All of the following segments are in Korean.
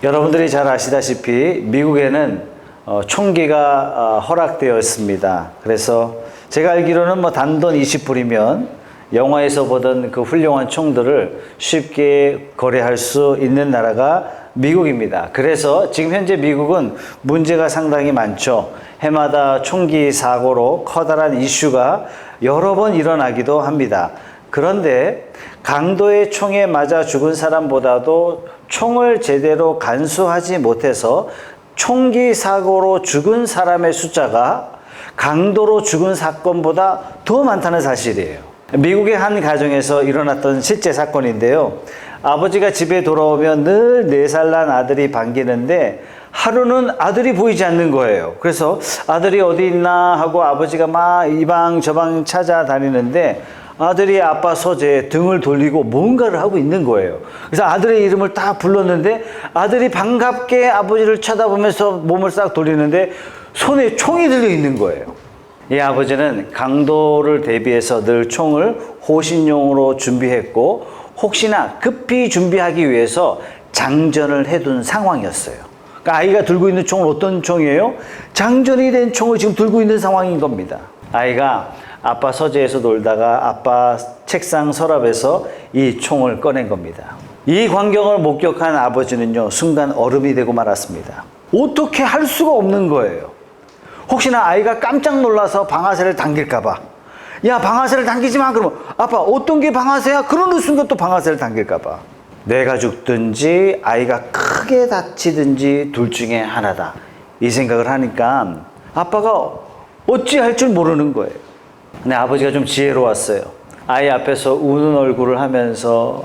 여러분들이 잘 아시다시피 미국에는 총기가 허락되었습니다. 그래서 제가 알기로는 단돈 20불이면 영화에서 보던 그 훌륭한 총들을 쉽게 거래할 수 있는 나라가 미국입니다. 그래서 지금 현재 미국은 문제가 상당히 많죠. 해마다 총기 사고로 커다란 이슈가 여러 번 일어나기도 합니다. 그런데 강도의 총에 맞아 죽은 사람보다도 총을 제대로 간수하지 못해서 총기 사고로 죽은 사람의 숫자가 강도로 죽은 사건보다 더 많다는 사실이에요. 미국의 한 가정에서 일어났던 실제 사건인데요. 아버지가 집에 돌아오면 늘 4살 난 아들이 반기는데 하루는 아들이 보이지 않는 거예요. 그래서 아들이 어디 있나 하고 아버지가 막 이방 저방 찾아다니는데 아들이 아빠 서재에 등을 돌리고 뭔가를 하고 있는 거예요. 그래서 아들의 이름을 딱 불렀는데 아들이 반갑게 아버지를 쳐다보면서 몸을 싹 돌리는데 손에 총이 들려 있는 거예요. 이 아버지는 강도를 대비해서 늘 총을 호신용으로 준비했고 혹시나 급히 준비하기 위해서 장전을 해둔 상황이었어요. 그러니까 아이가 들고 있는 총은 어떤 총이에요? 장전이 된 총을 지금 들고 있는 상황인 겁니다. 아이가 아빠 서재에서 놀다가 아빠 책상 서랍에서 이 총을 꺼낸 겁니다. 이 광경을 목격한 아버지는요, 순간 얼음이 되고 말았습니다. 어떻게 할 수가 없는 거예요. 혹시나 아이가 깜짝 놀라서 방아쇠를 당길까봐. 야, 방아쇠를 당기지 마. 그러면 아빠 어떤 게 방아쇠야? 그러는 순간 또 방아쇠를 당길까봐. 내가 죽든지 아이가 크게 다치든지 둘 중에 하나다. 이 생각을 하니까 아빠가 어찌할 줄 모르는 거예요. 근데 아버지가 좀 지혜로웠어요. 아이 앞에서 우는 얼굴을 하면서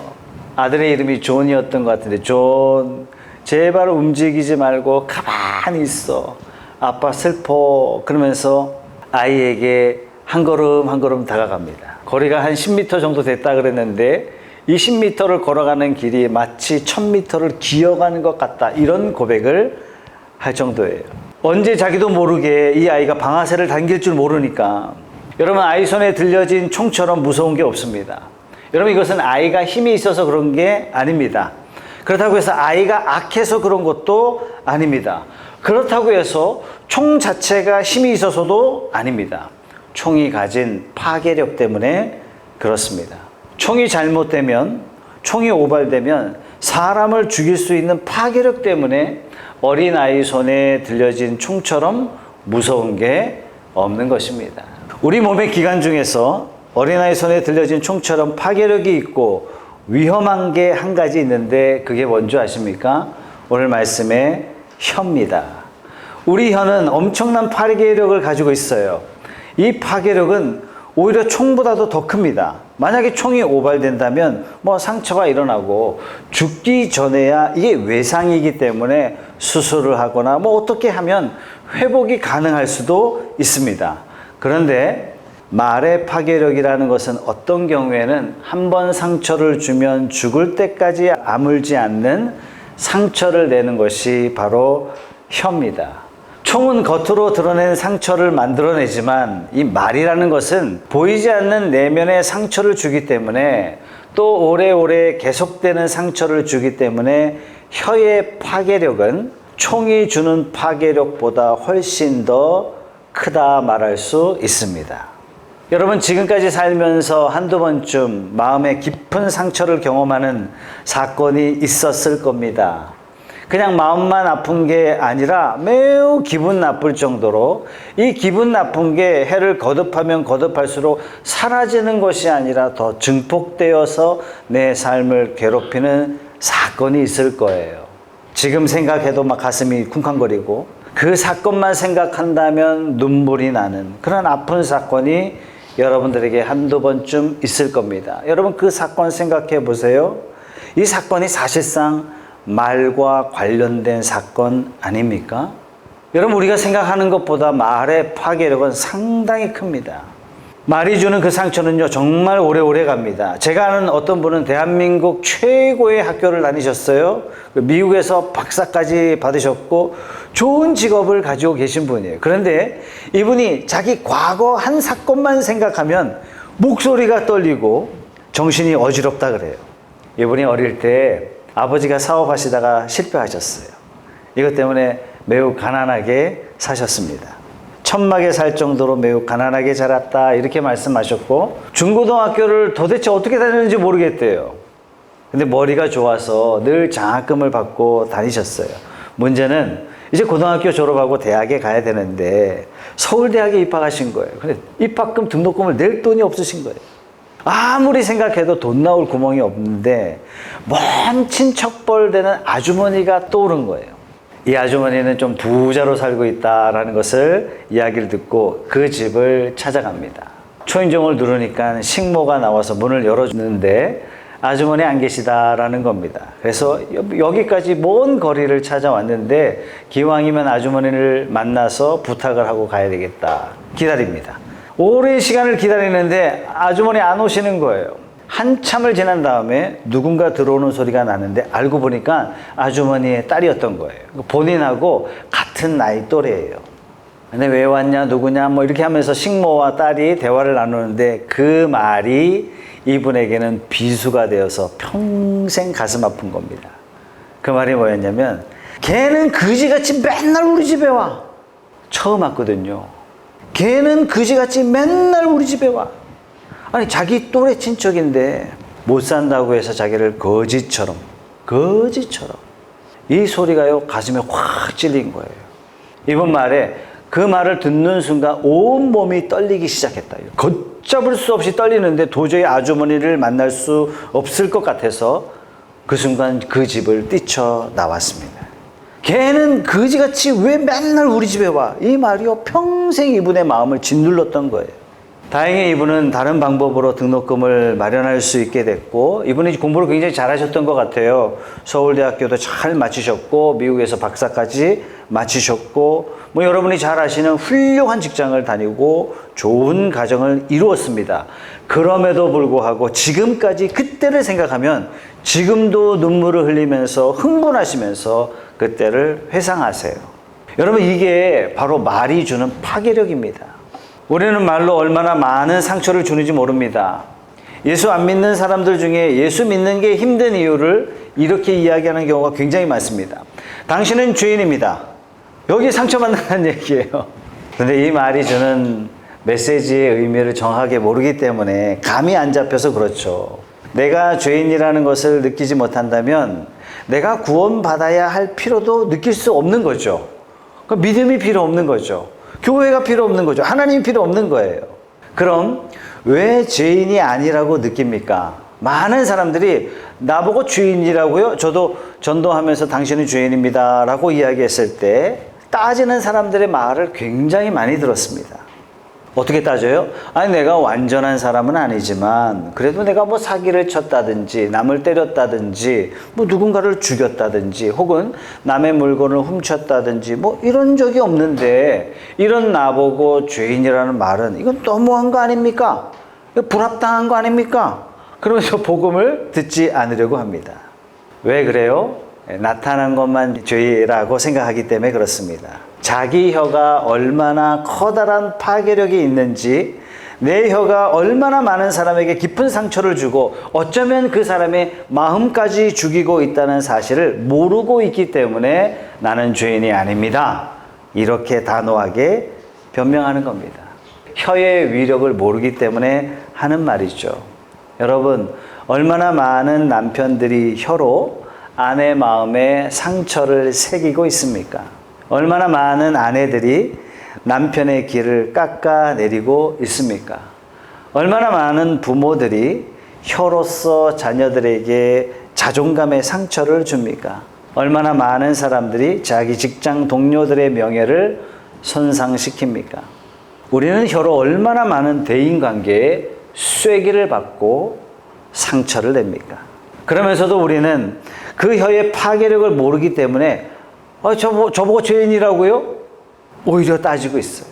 아들의 이름이 존이었던 것 같은데 존, 제발 움직이지 말고 가만히 있어. 아빠 슬퍼. 그러면서 아이에게 한 걸음 한 걸음 다가갑니다. 거리가 한 10m 정도 됐다 그랬는데 이 10m를 걸어가는 길이 마치 1000m를 기어가는 것 같다. 이런 고백을 할 정도예요. 언제 자기도 모르게 이 아이가 방아쇠를 당길 줄 모르니까 여러분 아이 손에 들려진 총처럼 무서운 게 없습니다. 여러분 이것은 아이가 힘이 있어서 그런 게 아닙니다. 그렇다고 해서 아이가 악해서 그런 것도 아닙니다. 그렇다고 해서 총 자체가 힘이 있어서도 아닙니다. 총이 가진 파괴력 때문에 그렇습니다. 총이 잘못되면, 총이 오발되면 사람을 죽일 수 있는 파괴력 때문에 어린아이 손에 들려진 총처럼 무서운 게 없는 것입니다. 우리 몸의 기관 중에서 어린아이 손에 들려진 총처럼 파괴력이 있고 위험한 게 한 가지 있는데 그게 뭔지 아십니까? 오늘 말씀의 혀입니다. 우리 혀는 엄청난 파괴력을 가지고 있어요. 이 파괴력은 오히려 총보다도 더 큽니다. 만약에 총이 오발된다면 상처가 일어나고 죽기 전에야 이게 외상이기 때문에 수술을 하거나 어떻게 하면 회복이 가능할 수도 있습니다. 그런데 말의 파괴력이라는 것은 어떤 경우에는 한 번 상처를 주면 죽을 때까지 아물지 않는 상처를 내는 것이 바로 혀입니다. 총은 겉으로 드러낸 상처를 만들어내지만 이 말이라는 것은 보이지 않는 내면의 상처를 주기 때문에 또 오래오래 계속되는 상처를 주기 때문에 혀의 파괴력은 총이 주는 파괴력보다 훨씬 더 크다 말할 수 있습니다. 여러분 지금까지 살면서 한두 번쯤 마음에 깊은 상처를 경험하는 사건이 있었을 겁니다. 그냥 마음만 아픈 게 아니라 매우 기분 나쁠 정도로 이 기분 나쁜 게 해를 거듭하면 거듭할수록 사라지는 것이 아니라 더 증폭되어서 내 삶을 괴롭히는 사건이 있을 거예요. 지금 생각해도 막 가슴이 쿵쾅거리고 그 사건만 생각한다면 눈물이 나는 그런 아픈 사건이 여러분들에게 한두 번쯤 있을 겁니다. 여러분 그 사건 생각해 보세요. 이 사건이 사실상 말과 관련된 사건 아닙니까? 여러분 우리가 생각하는 것보다 말의 파괴력은 상당히 큽니다. 말이 주는 그 상처는요 정말 오래오래 갑니다. 제가 아는 어떤 분은 대한민국 최고의 학교를 다니셨어요. 미국에서 박사까지 받으셨고 좋은 직업을 가지고 계신 분이에요. 그런데 이분이 자기 과거 한 사건만 생각하면 목소리가 떨리고 정신이 어지럽다 그래요. 이분이 어릴 때 아버지가 사업하시다가 실패하셨어요. 이것 때문에 매우 가난하게 사셨습니다. 천막에 살 정도로 매우 가난하게 자랐다 이렇게 말씀하셨고, 중고등학교를 도대체 어떻게 다녔는지 모르겠대요. 근데 머리가 좋아서 늘 장학금을 받고 다니셨어요. 문제는 이제 고등학교 졸업하고 대학에 가야 되는데 서울대학에 입학하신 거예요. 근데 입학금 등록금을 낼 돈이 없으신 거예요. 아무리 생각해도 돈 나올 구멍이 없는데 먼 친척벌 되는 아주머니가 떠오른 거예요. 이 아주머니는 좀 부자로 살고 있다라는 것을 이야기를 듣고 그 집을 찾아갑니다. 초인종을 누르니까 식모가 나와서 문을 열어주는데 아주머니 안 계시다라는 겁니다. 그래서 여기까지 먼 거리를 찾아왔는데 기왕이면 아주머니를 만나서 부탁을 하고 가야 되겠다. 기다립니다. 오랜 시간을 기다리는데 아주머니 안 오시는 거예요. 한참을 지난 다음에 누군가 들어오는 소리가 나는데 알고 보니까 아주머니의 딸이었던 거예요. 본인하고 같은 나이 또래예요. 근데 왜 왔냐, 누구냐, 뭐 이렇게 하면서 식모와 딸이 대화를 나누는데 그 말이 이분에게는 비수가 되어서 평생 가슴 아픈 겁니다. 그 말이 뭐였냐면, 걔는 그지같이 맨날 우리 집에 와. 처음 왔거든요. 걔는 그지같이 맨날 우리 집에 와. 아니, 자기 또래 친척인데 못 산다고 해서 자기를 거지처럼 이 소리가요 가슴에 확 찔린 거예요. 이번 말에 그 말을 듣는 순간 온 몸이 떨리기 시작했다. 걷잡을 수 없이 떨리는데 도저히 아주머니를 만날 수 없을 것 같아서 그 순간 그 집을 뛰쳐나왔습니다. 걔는 거지같이 왜 맨날 우리 집에 와? 이 말이요 평생 이분의 마음을 짓눌렀던 거예요. 다행히 이분은 다른 방법으로 등록금을 마련할 수 있게 됐고, 이분이 공부를 굉장히 잘하셨던 것 같아요. 서울대학교도 잘 마치셨고 미국에서 박사까지 마치셨고, 뭐 여러분이 잘 아시는 훌륭한 직장을 다니고 좋은 가정을 이루었습니다. 그럼에도 불구하고 지금까지 그때를 생각하면 지금도 눈물을 흘리면서 흥분하시면서 그때를 회상하세요. 여러분, 이게 바로 말이 주는 파괴력입니다. 우리는 말로 얼마나 많은 상처를 주는지 모릅니다. 예수 안 믿는 사람들 중에 예수 믿는 게 힘든 이유를 이렇게 이야기하는 경우가 굉장히 많습니다. 당신은 죄인입니다. 여기 상처받는다는 얘기예요. 근데 이 말이 주는 메시지의 의미를 정확하게 모르기 때문에 감이 안 잡혀서 그렇죠. 내가 죄인이라는 것을 느끼지 못한다면 내가 구원받아야 할 필요도 느낄 수 없는 거죠. 그러니까 믿음이 필요 없는 거죠. 교회가 필요 없는 거죠. 하나님이 필요 없는 거예요. 그럼 왜 죄인이 아니라고 느낍니까? 많은 사람들이 나보고 죄인이라고요? 저도 전도하면서 당신은 죄인입니다 라고 이야기했을 때 따지는 사람들의 말을 굉장히 많이 들었습니다. 어떻게 따져요? 아니, 내가 완전한 사람은 아니지만 그래도 내가 뭐 사기를 쳤다든지 남을 때렸다든지 뭐 누군가를 죽였다든지 혹은 남의 물건을 훔쳤다든지 뭐 이런 적이 없는데 이런 나보고 죄인이라는 말은 이건 너무한 거 아닙니까? 불합당한 거 아닙니까? 그러면서 복음을 듣지 않으려고 합니다. 왜 그래요? 나타난 것만 죄라고 생각하기 때문에 그렇습니다. 자기 혀가 얼마나 커다란 파괴력이 있는지, 내 혀가 얼마나 많은 사람에게 깊은 상처를 주고 어쩌면 그 사람의 마음까지 죽이고 있다는 사실을 모르고 있기 때문에 나는 죄인이 아닙니다. 이렇게 단호하게 변명하는 겁니다. 혀의 위력을 모르기 때문에 하는 말이죠. 여러분, 얼마나 많은 남편들이 혀로 아내 마음에 상처를 새기고 있습니까? 얼마나 많은 아내들이 남편의 길을 깎아내리고 있습니까? 얼마나 많은 부모들이 혀로서 자녀들에게 자존감의 상처를 줍니까? 얼마나 많은 사람들이 자기 직장 동료들의 명예를 손상시킵니까? 우리는 혀로 얼마나 많은 대인관계에 쐐기를 받고 상처를 냅니까? 그러면서도 우리는 그 혀의 파괴력을 모르기 때문에 저보고 죄인이라고요? 오히려 따지고 있어요.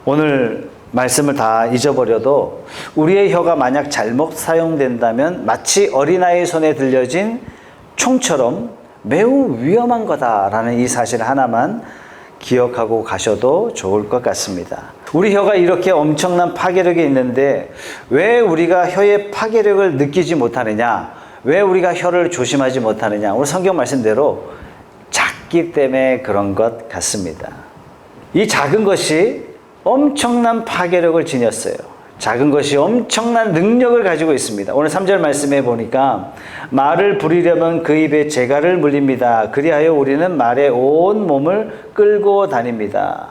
오늘 말씀을 다 잊어버려도 우리의 혀가 만약 잘못 사용된다면 마치 어린아이의 손에 들려진 총처럼 매우 위험한 거다라는 이 사실 하나만 기억하고 가셔도 좋을 것 같습니다. 우리 혀가 이렇게 엄청난 파괴력이 있는데 왜 우리가 혀의 파괴력을 느끼지 못하느냐? 왜 우리가 혀를 조심하지 못하느냐? 오늘 성경 말씀대로 작기 때문에 그런 것 같습니다. 이 작은 것이 엄청난 파괴력을 지녔어요. 작은 것이 엄청난 능력을 가지고 있습니다. 오늘 3절 말씀에 보니까 말을 부리려면 그 입에 재갈을 물립니다. 그리하여 우리는 말에 온 몸을 끌고 다닙니다.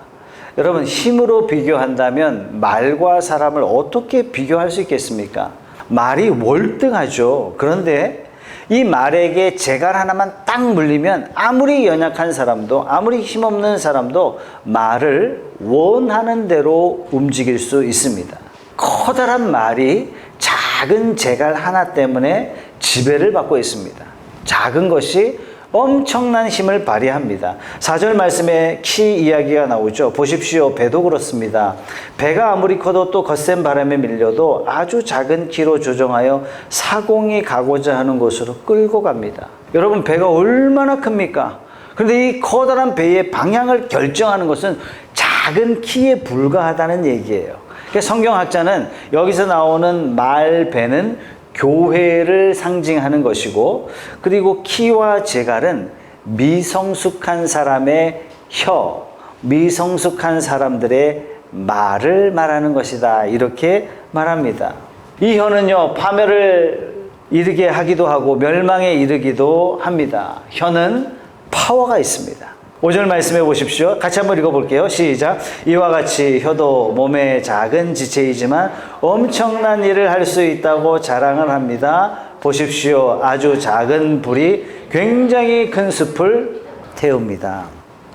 여러분, 힘으로 비교한다면 말과 사람을 어떻게 비교할 수 있겠습니까? 말이 월등하죠. 그런데 이 말에게 재갈 하나만 딱 물리면 아무리 연약한 사람도, 아무리 힘없는 사람도 말을 원하는 대로 움직일 수 있습니다. 커다란 말이 작은 재갈 하나 때문에 지배를 받고 있습니다. 작은 것이 엄청난 힘을 발휘합니다. 4절 말씀에 키 이야기가 나오죠. 보십시오. 배도 그렇습니다. 배가 아무리 커도 또 거센 바람에 밀려도 아주 작은 키로 조정하여 사공이 가고자 하는 곳으로 끌고 갑니다. 여러분, 배가 얼마나 큽니까? 그런데 이 커다란 배의 방향을 결정하는 것은 작은 키에 불과하다는 얘기예요. 성경학자는 여기서 나오는 말배는 교회를 상징하는 것이고, 그리고 키와 재갈은 미성숙한 사람의 혀, 미성숙한 사람들의 말을 말하는 것이다, 이렇게 말합니다. 이 혀는요, 파멸을 이르게 하기도 하고 멸망에 이르기도 합니다. 혀는 파워가 있습니다. 5절 말씀해 보십시오. 같이 한번 읽어볼게요. 시작. 이와 같이 혀도 몸의 작은 지체이지만 엄청난 일을 할 수 있다고 자랑을 합니다. 보십시오. 아주 작은 불이 굉장히 큰 숲을 태웁니다.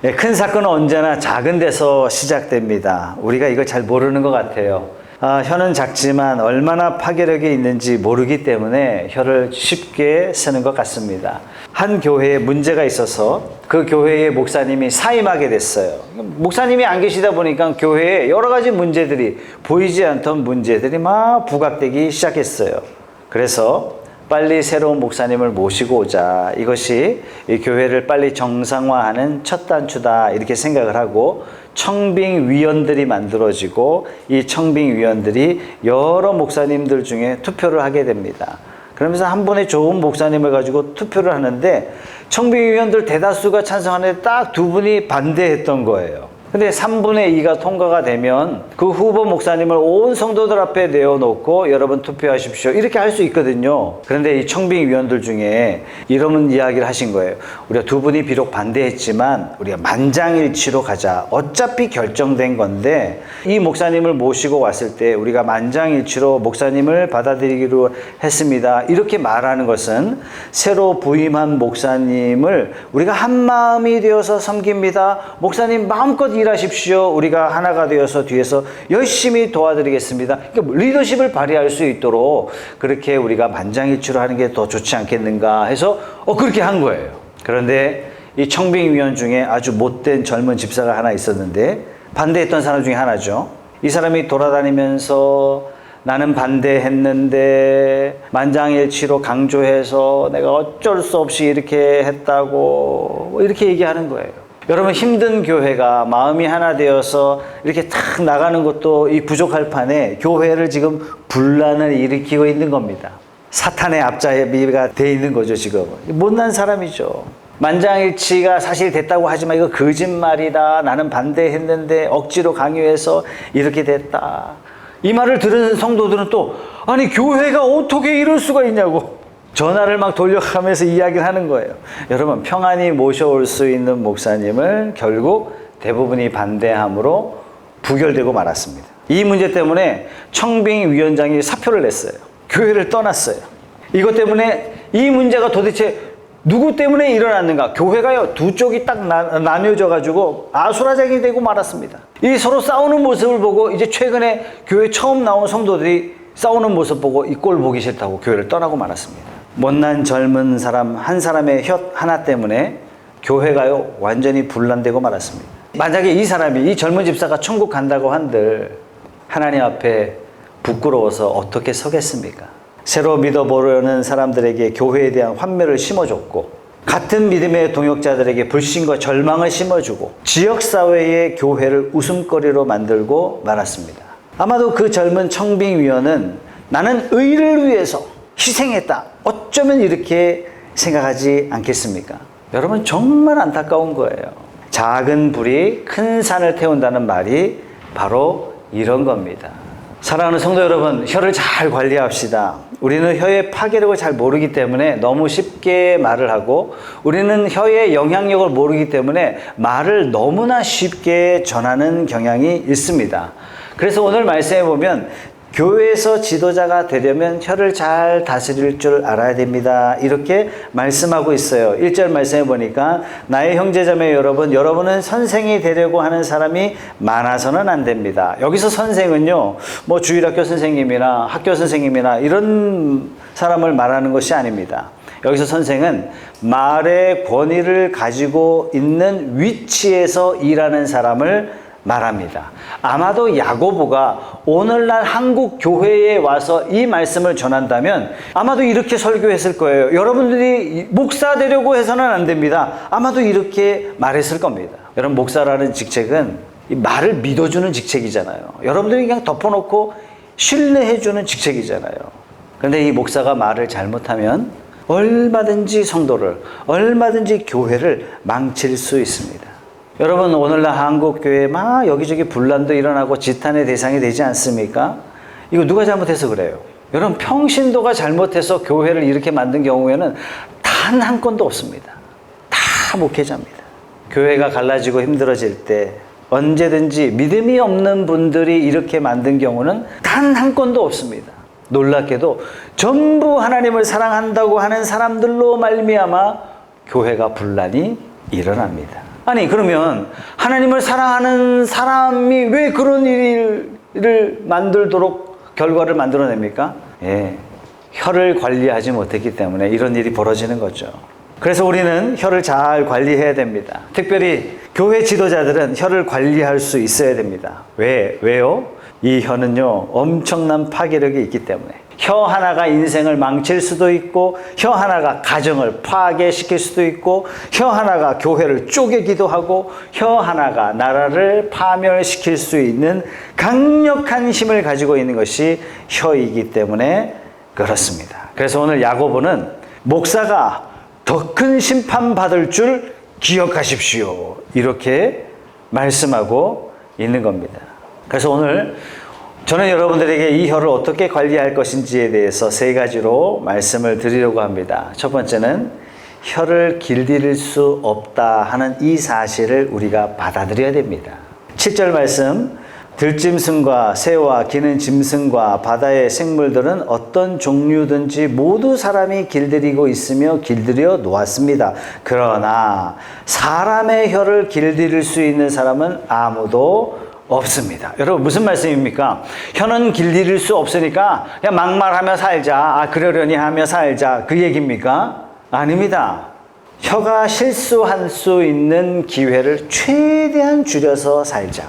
네, 큰 사건은 언제나 작은 데서 시작됩니다. 우리가 이걸 잘 모르는 것 같아요. 혀는 작지만 얼마나 파괴력이 있는지 모르기 때문에 혀를 쉽게 쓰는 것 같습니다. 한 교회에 문제가 있어서 그 교회의 목사님이 사임하게 됐어요. 목사님이 안 계시다 보니까 교회에 여러 가지 문제들이, 보이지 않던 문제들이 막 부각되기 시작했어요. 그래서 빨리 새로운 목사님을 모시고 오자. 이것이 이 교회를 빨리 정상화하는 첫 단추다, 이렇게 생각을 하고 청빙위원들이 만들어지고 이 청빙위원들이 여러 목사님들 중에 투표를 하게 됩니다. 그러면서 한 분의 좋은 목사님을 가지고 투표를 하는데 청빙위원들 대다수가 찬성하는데 딱 두 분이 반대했던 거예요. 근데 3분의 2가 통과가 되면 그 후보 목사님을 온 성도들 앞에 내어놓고 여러분 투표하십시오, 이렇게 할 수 있거든요. 그런데 이 청빙위원들 중에 이런 이야기를 하신 거예요. 우리가 두 분이 비록 반대했지만 우리가 만장일치로 가자. 어차피 결정된 건데 이 목사님을 모시고 왔을 때 우리가 만장일치로 목사님을 받아들이기로 했습니다, 이렇게 말하는 것은 새로 부임한 목사님을 우리가 한 마음이 되어서 섬깁니다, 목사님 마음껏 일하십시오, 우리가 하나가 되어서 뒤에서 열심히 도와드리겠습니다, 그러니까 리더십을 발휘할 수 있도록 그렇게 우리가 만장일치로 하는 게 더 좋지 않겠는가 해서 그렇게 한 거예요. 그런데 이 청빙위원 중에 아주 못된 젊은 집사가 하나 있었는데, 반대했던 사람 중에 하나죠. 이 사람이 돌아다니면서 나는 반대했는데 만장일치로 강조해서 내가 어쩔 수 없이 이렇게 했다고 이렇게 얘기하는 거예요. 여러분, 힘든 교회가 마음이 하나 되어서 이렇게 탁 나가는 것도 이 부족할 판에 교회를 지금 분란을 일으키고 있는 겁니다. 사탄의 앞잡이가 돼 있는 거죠. 지금 못난 사람이죠. 만장일치가 사실 됐다고 하지만 이거 거짓말이다, 나는 반대했는데 억지로 강요해서 이렇게 됐다, 이 말을 들은 성도들은 또 아니 교회가 어떻게 이럴 수가 있냐고 전화를 막 돌려가면서 이야기를 하는 거예요. 여러분, 평안히 모셔올 수 있는 목사님을 결국 대부분이 반대함으로 부결되고 말았습니다. 이 문제 때문에 청빙위원장이 사표를 냈어요. 교회를 떠났어요. 이것 때문에 이 문제가 도대체 누구 때문에 일어났는가? 교회가요, 두 쪽이 딱 나뉘어져 가지고 아수라장이 되고 말았습니다. 이 서로 싸우는 모습을 보고 이제 최근에 교회 처음 나온 성도들이 싸우는 모습 보고 이 꼴 보기 싫다고 교회를 떠나고 말았습니다. 못난 젊은 사람 한 사람의 혀 하나 때문에 교회가요 완전히 분란되고 말았습니다. 만약에 이 사람이, 이 젊은 집사가 천국 간다고 한들 하나님 앞에 부끄러워서 어떻게 서겠습니까? 새로 믿어보려는 사람들에게 교회에 대한 환멸을 심어줬고, 같은 믿음의 동역자들에게 불신과 절망을 심어주고, 지역사회의 교회를 웃음거리로 만들고 말았습니다. 아마도 그 젊은 청빙위원은 나는 의를 위해서 희생했다, 어쩌면 이렇게 생각하지 않겠습니까? 여러분 정말 안타까운 거예요. 작은 불이 큰 산을 태운다는 말이 바로 이런 겁니다. 사랑하는 성도 여러분, 혀를 잘 관리합시다. 우리는 혀의 파괴력을 잘 모르기 때문에 너무 쉽게 말을 하고, 우리는 혀의 영향력을 모르기 때문에 말을 너무나 쉽게 전하는 경향이 있습니다. 그래서 오늘 말씀해 보면 교회에서 지도자가 되려면 혀를 잘 다스릴 줄 알아야 됩니다. 이렇게 말씀하고 있어요. 1절 말씀해 보니까 나의 형제자매 여러분, 여러분은 선생이 되려고 하는 사람이 많아서는 안 됩니다. 여기서 선생은요, 뭐 주일학교 선생님이나 학교 선생님이나 이런 사람을 말하는 것이 아닙니다. 여기서 선생은 말의 권위를 가지고 있는 위치에서 일하는 사람을 말합니다. 아마도 야고보가 오늘날 한국 교회에 와서 이 말씀을 전한다면 아마도 이렇게 설교했을 거예요. 여러분들이 목사 되려고 해서는 안 됩니다. 아마도 이렇게 말했을 겁니다. 여러분, 목사라는 직책은 이 말을 믿어주는 직책이잖아요. 여러분들이 그냥 덮어놓고 신뢰해주는 직책이잖아요. 그런데 이 목사가 말을 잘못하면 얼마든지 성도를, 얼마든지 교회를 망칠 수 있습니다. 여러분, 오늘날 한국교회 막 여기저기 분란도 일어나고 지탄의 대상이 되지 않습니까? 이거 누가 잘못해서 그래요? 여러분, 평신도가 잘못해서 교회를 이렇게 만든 경우에는 단 한 건도 없습니다. 다 목회자입니다. 교회가 갈라지고 힘들어질 때 언제든지 믿음이 없는 분들이 이렇게 만든 경우는 단 한 건도 없습니다. 놀랍게도 전부 하나님을 사랑한다고 하는 사람들로 말미암아 교회가 분란이 일어납니다. 아니, 그러면 하나님을 사랑하는 사람이 왜 그런 일을 만들도록 결과를 만들어냅니까? 예, 혀를 관리하지 못했기 때문에 이런 일이 벌어지는 거죠. 그래서 우리는 혀를 잘 관리해야 됩니다. 특별히 교회 지도자들은 혀를 관리할 수 있어야 됩니다. 왜요? 이 혀는요, 엄청난 파괴력이 있기 때문에. 혀 하나가 인생을 망칠 수도 있고, 혀 하나가 가정을 파괴시킬 수도 있고, 혀 하나가 교회를 쪼개기도 하고, 혀 하나가 나라를 파멸시킬 수 있는 강력한 힘을 가지고 있는 것이 혀이기 때문에 그렇습니다. 그래서 오늘 야고보는 목사가 더 큰 심판받을 줄 기억하십시오, 이렇게 말씀하고 있는 겁니다. 그래서 오늘 저는 여러분들에게 이 혀를 어떻게 관리할 것인지에 대해서 세 가지로 말씀을 드리려고 합니다. 첫 번째는 혀를 길들일 수 없다 하는 이 사실을 우리가 받아들여야 됩니다. 7절 말씀, 들짐승과 새와 기는 짐승과 바다의 생물들은 어떤 종류든지 모두 사람이 길들이고 있으며 길들여 놓았습니다. 그러나 사람의 혀를 길들일 수 있는 사람은 아무도 없습니다. 여러분, 무슨 말씀입니까? 혀는 길들일 수 없으니까 그냥 막말하며 살자, 그러려니 하며 살자, 그 얘기입니까? 아닙니다. 혀가 실수할 수 있는 기회를 최대한 줄여서 살자.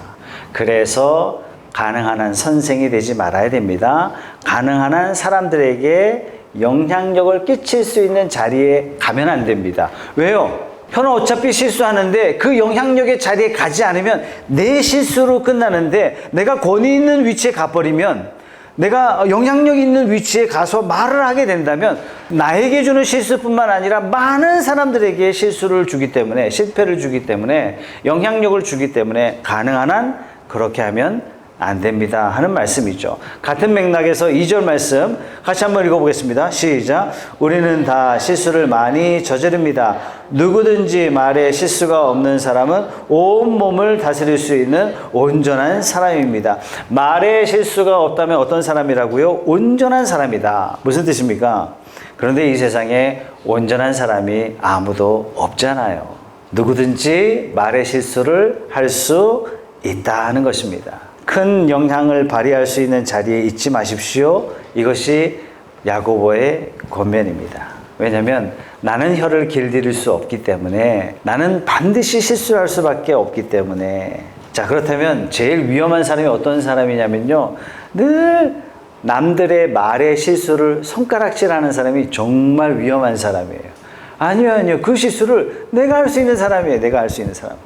그래서 가능한 한 선생이 되지 말아야 됩니다. 가능한 한 사람들에게 영향력을 끼칠 수 있는 자리에 가면 안 됩니다. 왜요? 혀는 어차피 실수하는데 그 영향력의 자리에 가지 않으면 내 실수로 끝나는데, 내가 권위 있는 위치에 가버리면, 내가 영향력 있는 위치에 가서 말을 하게 된다면 나에게 주는 실수뿐만 아니라 많은 사람들에게 실수를 주기 때문에, 실패를 주기 때문에, 영향력을 주기 때문에 가능한 한 그렇게 하면 안 됩니다 하는 말씀이죠. 같은 맥락에서 2절 말씀 같이 한번 읽어보겠습니다. 시작. 우리는 다 실수를 많이 저지릅니다. 누구든지 말에 실수가 없는 사람은 온 몸을 다스릴 수 있는 온전한 사람입니다. 말에 실수가 없다면 어떤 사람이라고요? 온전한 사람이다. 무슨 뜻입니까? 그런데 이 세상에 온전한 사람이 아무도 없잖아요. 누구든지 말에 실수를 할 수 있다는 것입니다. 큰 영향을 발휘할 수 있는 자리에 있지 마십시오. 이것이 야고보의 권면입니다. 왜냐하면 나는 혀를 길들일 수 없기 때문에, 나는 반드시 실수할 수밖에 없기 때문에. 자, 그렇다면 제일 위험한 사람이 어떤 사람이냐면요, 늘 남들의 말의 실수를 손가락질하는 사람이 정말 위험한 사람이에요. 아니요. 그 실수를 내가 할 수 있는 사람이에요. 내가 할 수 있는 사람.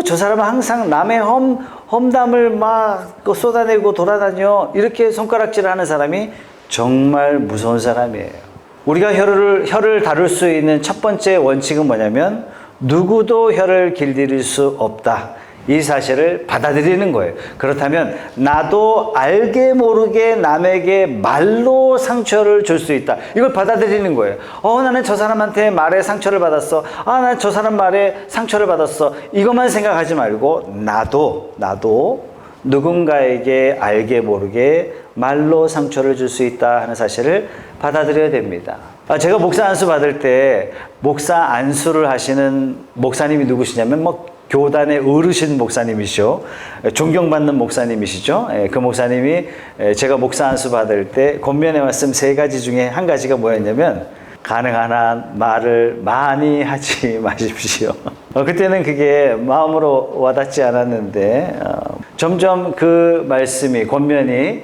저 사람은 항상 남의 험담을 막 쏟아내고 돌아다녀. 이렇게 손가락질하는 사람이 정말 무서운 사람이에요. 우리가 혀를 다룰 수 있는 첫 번째 원칙은 뭐냐면 누구도 혀를 길들일 수 없다. 이 사실을 받아들이는 거예요. 그렇다면 나도 알게 모르게 남에게 말로 상처를 줄 수 있다. 이걸 받아들이는 거예요. 나는 저 사람한테 말에 상처를 받았어. 난 저 사람 말에 상처를 받았어. 이것만 생각하지 말고 나도 누군가에게 알게 모르게 말로 상처를 줄 수 있다 하는 사실을 받아들여야 됩니다. 제가 목사 안수 받을 때 목사 안수를 하시는 목사님이 누구시냐면 교단의 어르신 목사님이시죠. 존경받는 목사님이시죠. 그 목사님이 제가 목사 안수 받을 때 권면의 말씀 3가지 중에 한 가지가 뭐였냐면 가능한 한 말을 많이 하지 마십시오. 그때는 그게 마음으로 와닿지 않았는데 점점 그 말씀이 권면이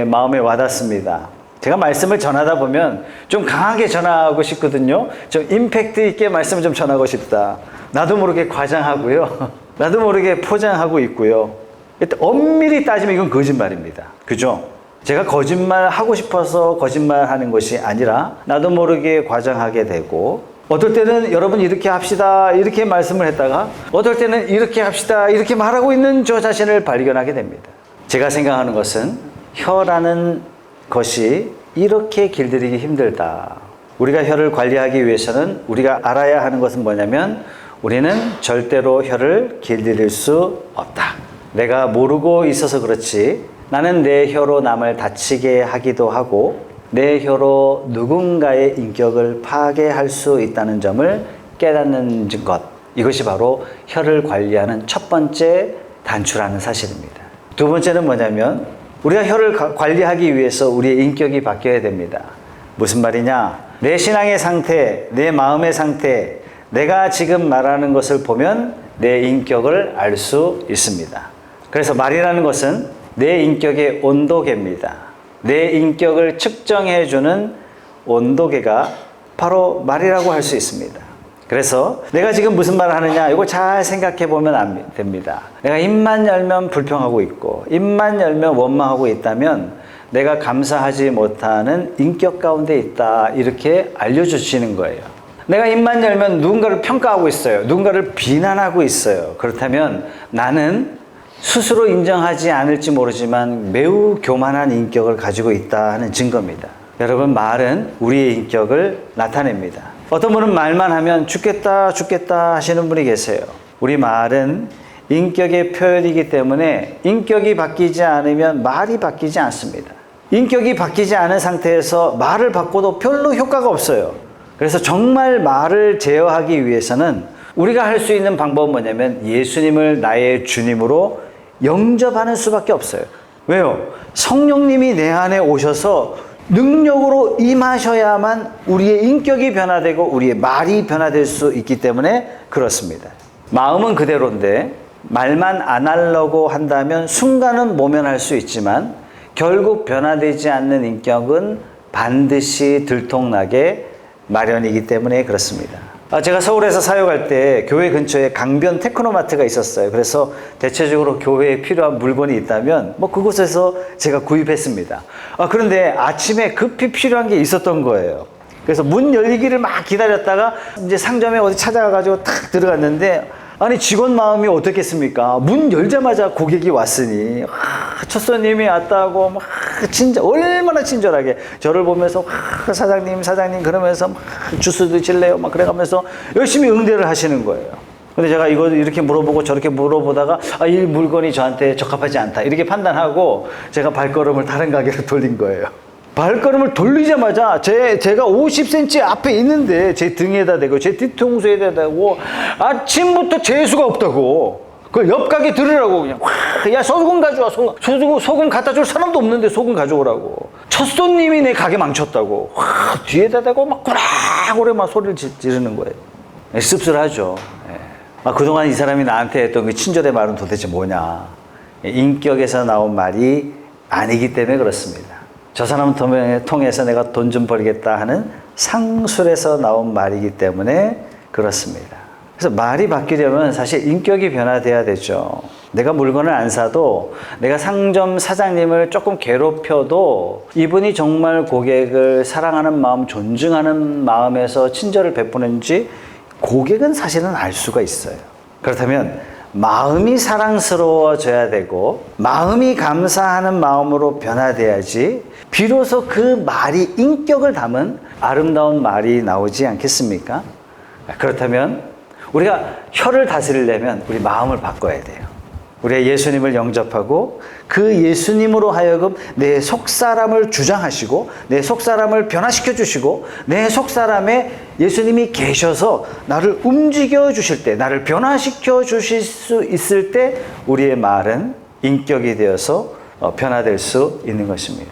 마음에 와닿습니다. 제가 말씀을 전하다 보면 좀 강하게 전하고 싶거든요. 좀 임팩트 있게 말씀을 좀 전하고 싶다. 나도 모르게 과장하고요. 나도 모르게 포장하고 있고요. 엄밀히 따지면 이건 거짓말입니다. 그죠? 제가 거짓말 하고 싶어서 거짓말하는 것이 아니라 나도 모르게 과장하게 되고 어떨 때는 여러분 이렇게 합시다 이렇게 말씀을 했다가 어떨 때는 이렇게 합시다 이렇게 말하고 있는 저 자신을 발견하게 됩니다. 제가 생각하는 것은 혀라는 것이 이렇게 길들이기 힘들다. 우리가 혀를 관리하기 위해서는 우리가 알아야 하는 것은 뭐냐면 우리는 절대로 혀를 길들일 수 없다. 내가 모르고 있어서 그렇지 나는 내 혀로 남을 다치게 하기도 하고 내 혀로 누군가의 인격을 파괴할 수 있다는 점을 깨닫는 것. 이것이 바로 혀를 관리하는 첫 번째 단추라는 사실입니다. 두 번째는 뭐냐면 우리가 혀를 관리하기 위해서 우리의 인격이 바뀌어야 됩니다. 무슨 말이냐? 내 신앙의 상태, 내 마음의 상태, 내가 지금 말하는 것을 보면 내 인격을 알 수 있습니다. 그래서 말이라는 것은 내 인격의 온도계입니다. 내 인격을 측정해주는 온도계가 바로 말이라고 할 수 있습니다. 그래서 내가 지금 무슨 말을 하느냐 이거 잘 생각해 보면 안 됩니다. 내가 입만 열면 불평하고 있고 입만 열면 원망하고 있다면 내가 감사하지 못하는 인격 가운데 있다 이렇게 알려주시는 거예요. 내가 입만 열면 누군가를 평가하고 있어요. 누군가를 비난하고 있어요. 그렇다면 나는 스스로 인정하지 않을지 모르지만 매우 교만한 인격을 가지고 있다 하는 증거입니다. 여러분 말은 우리의 인격을 나타냅니다. 어떤 분은 말만 하면 죽겠다 하시는 분이 계세요. 우리 말은 인격의 표현이기 때문에 인격이 바뀌지 않으면 말이 바뀌지 않습니다. 인격이 바뀌지 않은 상태에서 말을 바꿔도 별로 효과가 없어요. 그래서 정말 말을 제어하기 위해서는 우리가 할 수 있는 방법은 뭐냐면 예수님을 나의 주님으로 영접하는 수밖에 없어요. 왜요? 성령님이 내 안에 오셔서 능력으로 임하셔야만 우리의 인격이 변화되고 우리의 말이 변화될 수 있기 때문에 그렇습니다. 마음은 그대로인데 말만 안 하려고 한다면 순간은 모면할 수 있지만 결국 변화되지 않는 인격은 반드시 들통나게 마련이기 때문에 그렇습니다. 제가 서울에서 사역할 때 교회 근처에 강변 테크노마트가 있었어요. 그래서 대체적으로 교회에 필요한 물건이 있다면 그곳에서 제가 구입했습니다. 그런데 아침에 급히 필요한 게 있었던 거예요. 그래서 문 열리기를 막 기다렸다가 이제 상점에 어디 찾아가가지고 탁 들어갔는데 아니 직원 마음이 어떻겠습니까? 문 열자마자 고객이 왔으니 첫 손님이 왔다고 막 얼마나 친절하게 저를 보면서 사장님 그러면서 주스 드실래요? 막 그래가면서 열심히 응대를 하시는 거예요. 근데 제가 이거 이렇게 물어보고 저렇게 물어보다가 이 물건이 저한테 적합하지 않다 이렇게 판단하고 제가 발걸음을 다른 가게로 돌린 거예요. 발걸음을 돌리자마자 제가 50cm 앞에 있는데 제 등에다 대고 제 뒤통수에다 대고 아침부터 재수가 없다고 그 옆 가게 들으라고 그냥 야 소금 가져와 소금 갖다 줄 사람도 없는데 소금 가져오라고 첫 손님이 내 가게 망쳤다고 뒤에다 대고 막 고래고래 막 소리를 지르는 거예요. 씁쓸하죠. 그동안 이 사람이 나한테 했던 그 친절의 말은 도대체 뭐냐. 인격에서 나온 말이 아니기 때문에 그렇습니다. 저 사람을 통해서 내가 돈 좀 벌겠다 하는 상술에서 나온 말이기 때문에 그렇습니다. 그래서 말이 바뀌려면 사실 인격이 변화돼야 되죠. 내가 물건을 안 사도, 내가 상점 사장님을 조금 괴롭혀도 이분이 정말 고객을 사랑하는 마음, 존중하는 마음에서 친절을 베푸는지 고객은 사실은 알 수가 있어요. 그렇다면 마음이 사랑스러워져야 되고 마음이 감사하는 마음으로 변화돼야지 비로소 그 말이 인격을 담은 아름다운 말이 나오지 않겠습니까? 그렇다면 우리가 혀를 다스리려면 우리 마음을 바꿔야 돼요. 우리가 예수님을 영접하고 그 예수님으로 하여금 내 속사람을 주장하시고 내 속사람을 변화시켜 주시고 내 속사람에 예수님이 계셔서 나를 움직여 주실 때, 나를 변화시켜 주실 수 있을 때 우리의 말은 인격이 되어서 변화될 수 있는 것입니다.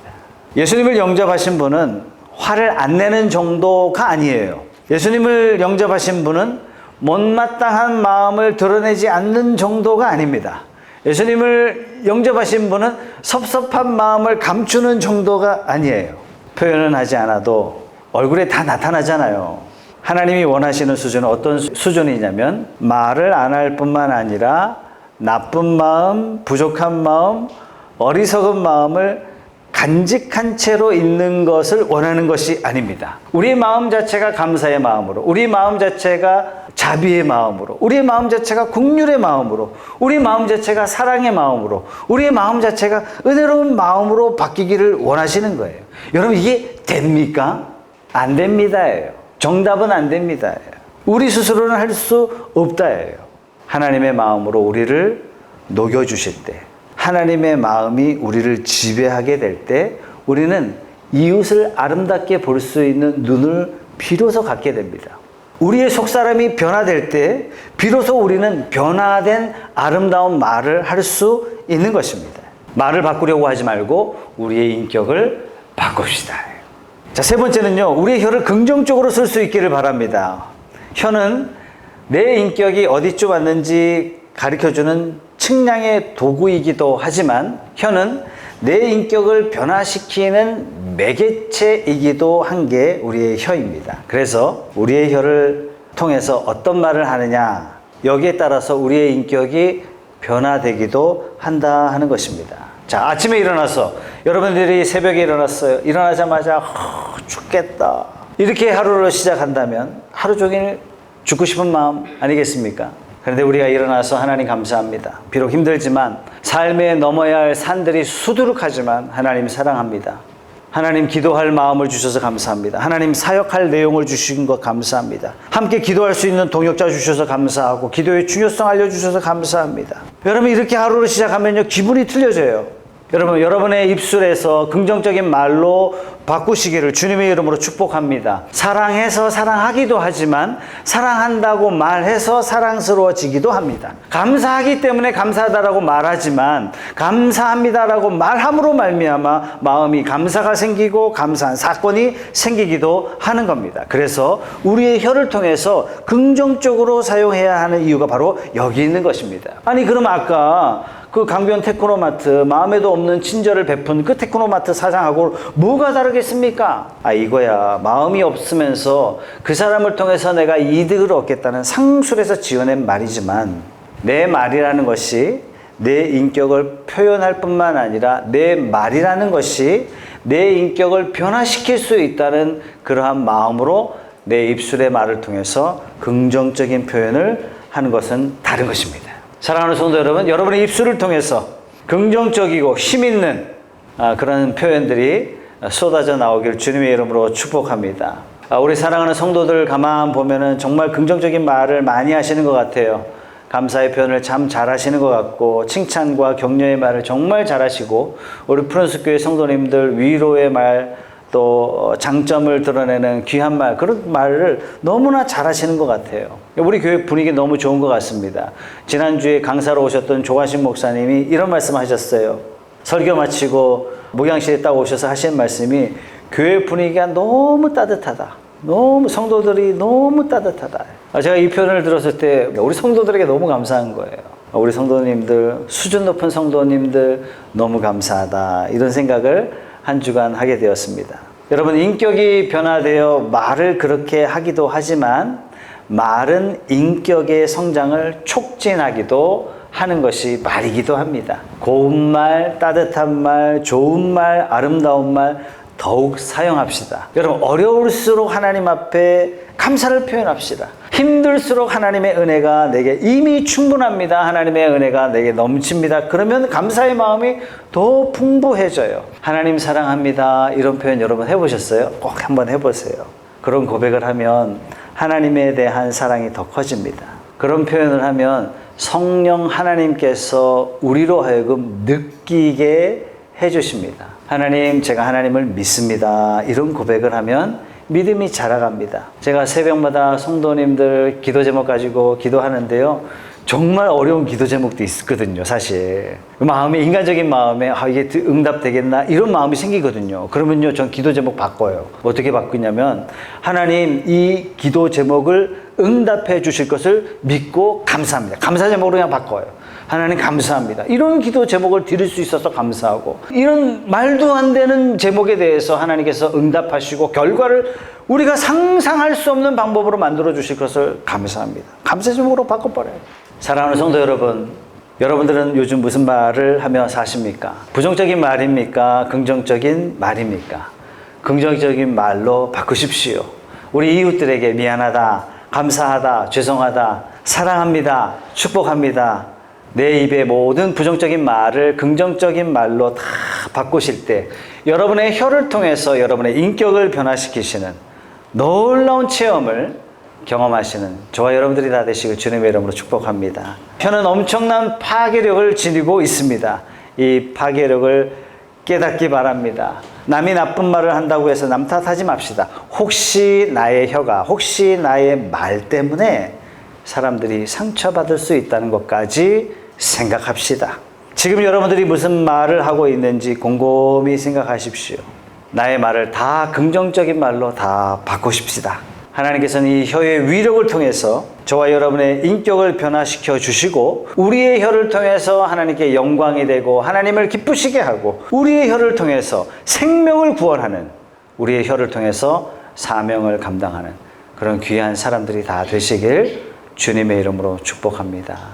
예수님을 영접하신 분은 화를 안 내는 정도가 아니에요. 예수님을 영접하신 분은 못마땅한 마음을 드러내지 않는 정도가 아닙니다. 예수님을 영접하신 분은 섭섭한 마음을 감추는 정도가 아니에요. 표현은 하지 않아도 얼굴에 다 나타나잖아요. 하나님이 원하시는 수준은 어떤 수준이냐면 말을 안 할 뿐만 아니라 나쁜 마음, 부족한 마음, 어리석은 마음을 간직한 채로 있는 것을 원하는 것이 아닙니다. 우리 마음 자체가 감사의 마음으로, 우리 마음 자체가 자비의 마음으로, 우리의 마음 자체가 긍휼의 마음으로, 우리 마음 자체가 사랑의 마음으로, 우리의 마음 자체가 은혜로운 마음으로 바뀌기를 원하시는 거예요. 여러분 이게 됩니까? 안 됩니다예요. 정답은 안 됩니다예요. 우리 스스로는 할 수 없다예요. 하나님의 마음으로 우리를 녹여주실 때, 하나님의 마음이 우리를 지배하게 될 때 우리는 이웃을 아름답게 볼 수 있는 눈을 비로소 갖게 됩니다. 우리의 속사람이 변화될 때 비로소 우리는 변화된 아름다운 말을 할 수 있는 것입니다. 말을 바꾸려고 하지 말고 우리의 인격을 바꿉시다. 자, 세 번째는요, 우리의 혀를 긍정적으로 쓸 수 있기를 바랍니다. 혀는 내 인격이 어디쯤 왔는지 가르쳐주는 측량의 도구이기도 하지만 혀는 내 인격을 변화시키는 매개체이기도 한 게 우리의 혀입니다. 그래서 우리의 혀를 통해서 어떤 말을 하느냐, 여기에 따라서 우리의 인격이 변화되기도 한다 하는 것입니다. 자, 아침에 일어나서 여러분들이 새벽에 일어났어요. 일어나자마자 죽겠다 이렇게 하루를 시작한다면 하루 종일 죽고 싶은 마음 아니겠습니까? 그런데 우리가 일어나서 하나님 감사합니다. 비록 힘들지만 삶에 넘어야 할 산들이 수두룩하지만 하나님 사랑합니다. 하나님 기도할 마음을 주셔서 감사합니다. 하나님 사역할 내용을 주신 것 감사합니다. 함께 기도할 수 있는 동역자 주셔서 감사하고 기도의 중요성 알려주셔서 감사합니다. 여러분 이렇게 하루를 시작하면요 기분이 틀려져요. 여러분 여러분의 입술에서 긍정적인 말로 바꾸시기를 주님의 이름으로 축복합니다. 사랑해서 사랑하기도 하지만 사랑한다고 말해서 사랑스러워지기도 합니다. 감사하기 때문에 감사하다라고 말하지만 감사합니다라고 말함으로 말미암아 마음이 감사가 생기고 감사한 사건이 생기기도 하는 겁니다. 그래서 우리의 혀를 통해서 긍정적으로 사용해야 하는 이유가 바로 여기 있는 것입니다. 아니 그럼 아까 그 강변 테크노마트 마음에도 없는 친절을 베푼 그 테크노마트 사장하고 뭐가 다르겠습니까? 아 이거야, 마음이 없으면서 그 사람을 통해서 내가 이득을 얻겠다는 상술에서 지어낸 말이지만 내 말이라는 것이 내 인격을 표현할 뿐만 아니라 내 말이라는 것이 내 인격을 변화시킬 수 있다는 그러한 마음으로 내 입술의 말을 통해서 긍정적인 표현을 하는 것은 다른 것입니다. 사랑하는 성도 여러분, 여러분의 입술을 통해서 긍정적이고 힘있는 그런 표현들이 쏟아져 나오기를 주님의 이름으로 축복합니다. 우리 사랑하는 성도들 가만 보면은 정말 긍정적인 말을 많이 하시는 것 같아요. 감사의 표현을 참 잘하시는 것 같고 칭찬과 격려의 말을 정말 잘하시고 우리 푸른숲교회 성도님들 위로의 말 또 장점을 드러내는 귀한 말, 그런 말을 너무나 잘하시는 것 같아요. 우리 교회 분위기 너무 좋은 것 같습니다. 지난주에 강사로 오셨던 조관식 목사님이 이런 말씀 하셨어요. 설교 마치고 목양실에 딱 오셔서 하신 말씀이 교회 분위기가 너무 따뜻하다. 너무 성도들이 너무 따뜻하다. 제가 이 표현을 들었을 때 우리 성도들에게 너무 감사한 거예요. 우리 성도님들, 수준 높은 성도님들 너무 감사하다. 이런 생각을 한 주간 하게 되었습니다. 여러분 인격이 변화되어 말을 그렇게 하기도 하지만 말은 인격의 성장을 촉진하기도 하는 것이 말이기도 합니다. 고운 말, 따뜻한 말, 좋은 말, 아름다운 말 더욱 사용합시다. 여러분, 어려울수록 하나님 앞에 감사를 표현합시다. 힘들수록 하나님의 은혜가 내게 이미 충분합니다. 하나님의 은혜가 내게 넘칩니다. 그러면 감사의 마음이 더 풍부해져요. 하나님 사랑합니다. 이런 표현 여러분 해보셨어요? 꼭 한번 해보세요. 그런 고백을 하면 하나님에 대한 사랑이 더 커집니다. 그런 표현을 하면 성령 하나님께서 우리로 하여금 느끼게 해주십니다. 하나님, 제가 하나님을 믿습니다. 이런 고백을 하면 믿음이 자라갑니다. 제가 새벽마다 성도님들 기도 제목 가지고 기도하는데요. 정말 어려운 기도 제목도 있거든요, 사실. 마음에, 인간적인 마음에, 이게 응답되겠나? 이런 마음이 생기거든요. 그러면요, 전 기도 제목 바꿔요. 어떻게 바꾸냐면, 하나님, 이 기도 제목을 응답해 주실 것을 믿고 감사합니다. 감사 제목으로 그냥 바꿔요. 하나님 감사합니다. 이런 기도 제목을 드릴 수 있어서 감사하고, 이런 말도 안 되는 제목에 대해서 하나님께서 응답하시고 결과를 우리가 상상할 수 없는 방법으로 만들어 주실 것을 감사합니다. 감사 제목으로 바꿔버려요. 사랑하는 성도 여러분, 여러분들은 요즘 무슨 말을 하며 사십니까? 부정적인 말입니까? 긍정적인 말입니까? 긍정적인 말로 바꾸십시오. 우리 이웃들에게 미안하다, 감사하다, 죄송하다, 사랑합니다, 축복합니다. 내 입의 모든 부정적인 말을 긍정적인 말로 다 바꾸실 때 여러분의 혀를 통해서 여러분의 인격을 변화시키시는 놀라운 체험을 경험하시는 저와 여러분들이 다 되시길 주님의 이름으로 축복합니다. 혀는 엄청난 파괴력을 지니고 있습니다. 이 파괴력을 깨닫기 바랍니다. 남이 나쁜 말을 한다고 해서 남 탓하지 맙시다. 혹시 나의 혀가, 혹시 나의 말 때문에 사람들이 상처받을 수 있다는 것까지 생각합시다. 지금 여러분들이 무슨 말을 하고 있는지 곰곰이 생각하십시오. 나의 말을 다 긍정적인 말로 다 바꾸십시다. 하나님께서는 이 혀의 위력을 통해서 저와 여러분의 인격을 변화시켜 주시고, 우리의 혀를 통해서 하나님께 영광이 되고 하나님을 기쁘시게 하고, 우리의 혀를 통해서 생명을 구원하는, 우리의 혀를 통해서 사명을 감당하는 그런 귀한 사람들이 다 되시길 주님의 이름으로 축복합니다.